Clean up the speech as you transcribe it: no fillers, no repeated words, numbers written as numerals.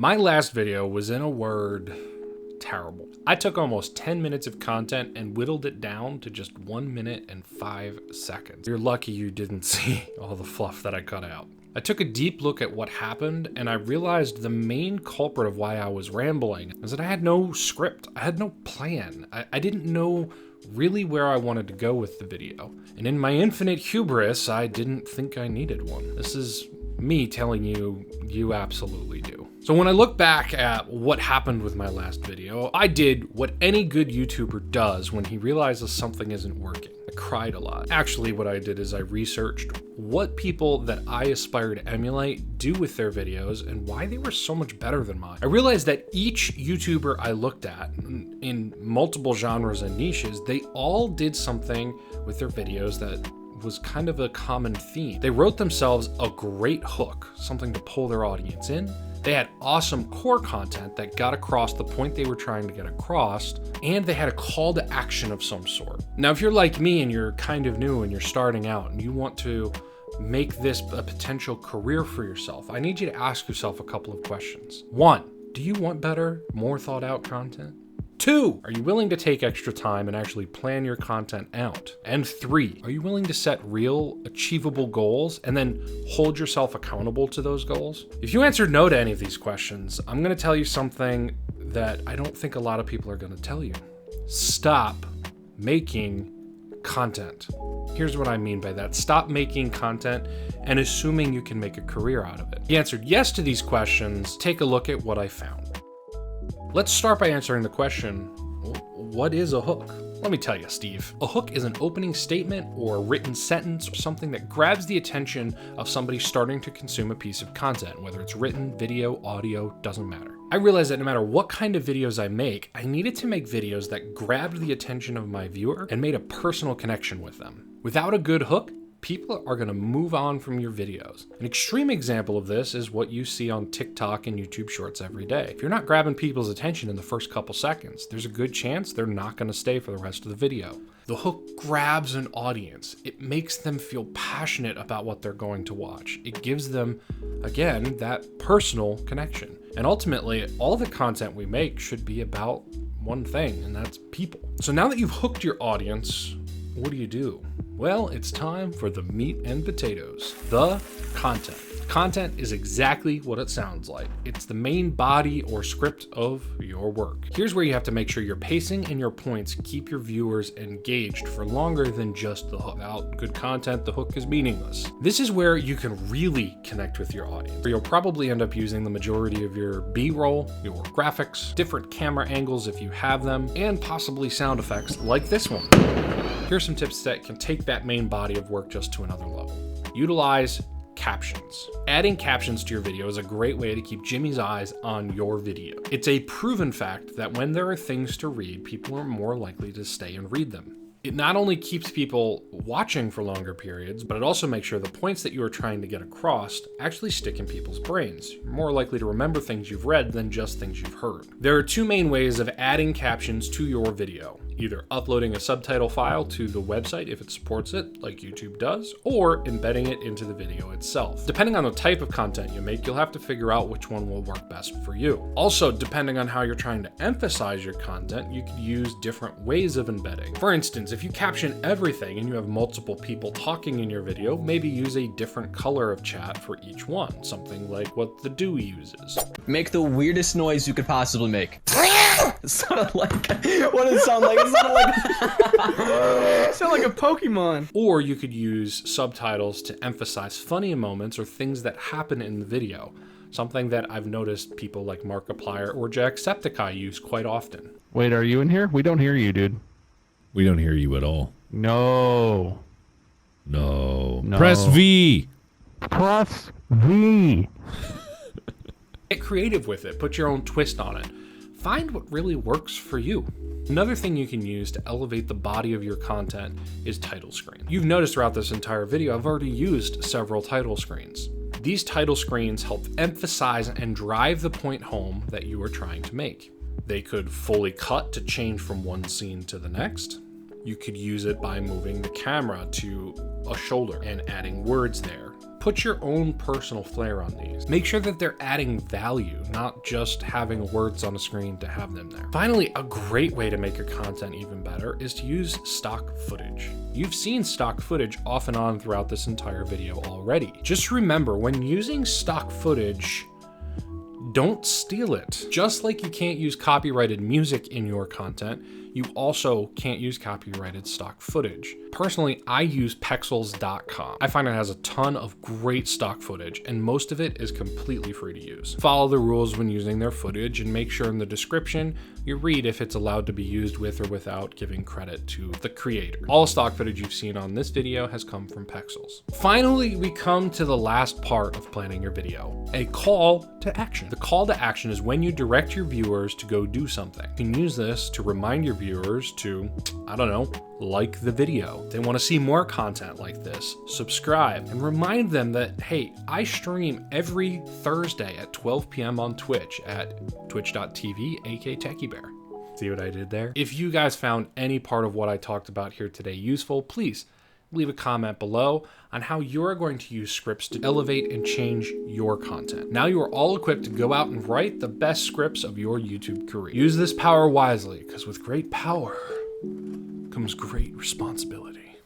My last video was, in a word, terrible. I took almost 10 minutes of content and whittled it down to just 1 minute and 5 seconds. You're lucky you didn't see all the fluff that I cut out. I took a deep look at what happened, and I realized the main culprit of why I was rambling was that I had no script. I had no plan. I didn't know really where I wanted to go with the video. And in my infinite hubris, I didn't think I needed one. This is me telling you, you absolutely do. So when I look back at what happened with my last video, I did what any good YouTuber does when he realizes something isn't working. I cried a lot. Actually, what I did is I researched what people that I aspire to emulate do with their videos and why they were so much better than mine. I realized that each YouTuber I looked at in multiple genres and niches, they all did something with their videos that was kind of a common theme. They wrote themselves a great hook, something to pull their audience in. They had awesome core content that got across the point they were trying to get across, and they had a call to action of some sort. Now, if you're like me and you're kind of new and you're starting out and you want to make this a potential career for yourself, I need you to ask yourself a couple of questions. 1, do you want better, more thought out content? 2, are you willing to take extra time and actually plan your content out? And 3, are you willing to set real, achievable goals and then hold yourself accountable to those goals? If you answered no to any of these questions, I'm gonna tell you something that I don't think a lot of people are gonna tell you. Stop making content. Here's what I mean by that. Stop making content and assuming you can make a career out of it. If you answered yes to these questions, take a look at what I found. Let's start by answering the question, what is a hook? Let me tell you, Steve. A hook is an opening statement or a written sentence or something that grabs the attention of somebody starting to consume a piece of content, whether it's written, video, audio, doesn't matter. I realized that no matter what kind of videos I make, I needed to make videos that grabbed the attention of my viewer and made a personal connection with them. Without a good hook, people are going to move on from your videos. An extreme example of this is what you see on TikTok and YouTube Shorts every day. If you're not grabbing people's attention in the first couple seconds, there's a good chance they're not going to stay for the rest of the video. The hook grabs an audience. It makes them feel passionate about what they're going to watch. It gives them, again, that personal connection. And ultimately, all the content we make should be about one thing, and that's people. So now that you've hooked your audience, what do? Well, it's time for the meat and potatoes, the content. Content is exactly what it sounds like. It's the main body or script of your work. Here's where you have to make sure your pacing and your points keep your viewers engaged for longer than just the hook. Without good content, the hook is meaningless. This is where you can really connect with your audience. You'll probably end up using the majority of your B-roll, your graphics, different camera angles if you have them, and possibly sound effects like this one. Here's some tips that can take that main body of work just to another level. Utilize captions. Adding captions to your video is a great way to keep Jimmy's eyes on your video. It's a proven fact that when there are things to read, people are more likely to stay and read them. It not only keeps people watching for longer periods, but it also makes sure the points that you are trying to get across actually stick in people's brains. You're more likely to remember things you've read than just things you've heard. There are 2 main ways of adding captions to your video. Either uploading a subtitle file to the website if it supports it, like YouTube does, or embedding it into the video itself. Depending on the type of content you make, you'll have to figure out which one will work best for you. Also, depending on how you're trying to emphasize your content, you could use different ways of embedding. For instance, if you caption everything and you have multiple people talking in your video, maybe use a different color of chat for each one, something like what the Dewey uses. Make the weirdest noise you could possibly make. It sounded like, what did it sound like? It sounded like, Sound like a Pokemon. Or you could use subtitles to emphasize funny moments or things that happen in the video. Something that I've noticed people like Markiplier or Jacksepticeye use quite often. Wait, are you in here? We don't hear you, dude. We don't hear you at all. No. Press V. Press V. Get creative with it. Put your own twist on it. Find what really works for you. Another thing you can use to elevate the body of your content is title screen. You've noticed throughout this entire video, I've already used several title screens. These title screens help emphasize and drive the point home that you are trying to make. They could fully cut to change from one scene to the next. You could use it by moving the camera to a shoulder and adding words there. Put your own personal flair on these. Make sure that they're adding value, not just having words on a screen to have them there. Finally, a great way to make your content even better is to use stock footage. You've seen stock footage off and on throughout this entire video already. Just remember, when using stock footage, don't steal it. Just like you can't use copyrighted music in your content, you also can't use copyrighted stock footage. Personally, I use Pexels.com. I find it has a ton of great stock footage, and most of it is completely free to use. Follow the rules when using their footage, and make sure in the description you read if it's allowed to be used with or without giving credit to the creator. All stock footage you've seen on this video has come from Pexels. Finally, we come to the last part of planning your video, a call to action. The call to action is when you direct your viewers to go do something. You can use this to remind your viewers to, I don't know, like the video. They want to see more content like this, subscribe, and remind them that, hey, I stream every Thursday at 12 p.m. on Twitch at twitch.tv, aka TechieBear. See what I did there? If you guys found any part of what I talked about here today useful, please leave a comment below on how you're going to use scripts to elevate and change your content. Now you are all equipped to go out and write the best scripts of your YouTube career. Use this power wisely, because with great power comes great responsibility.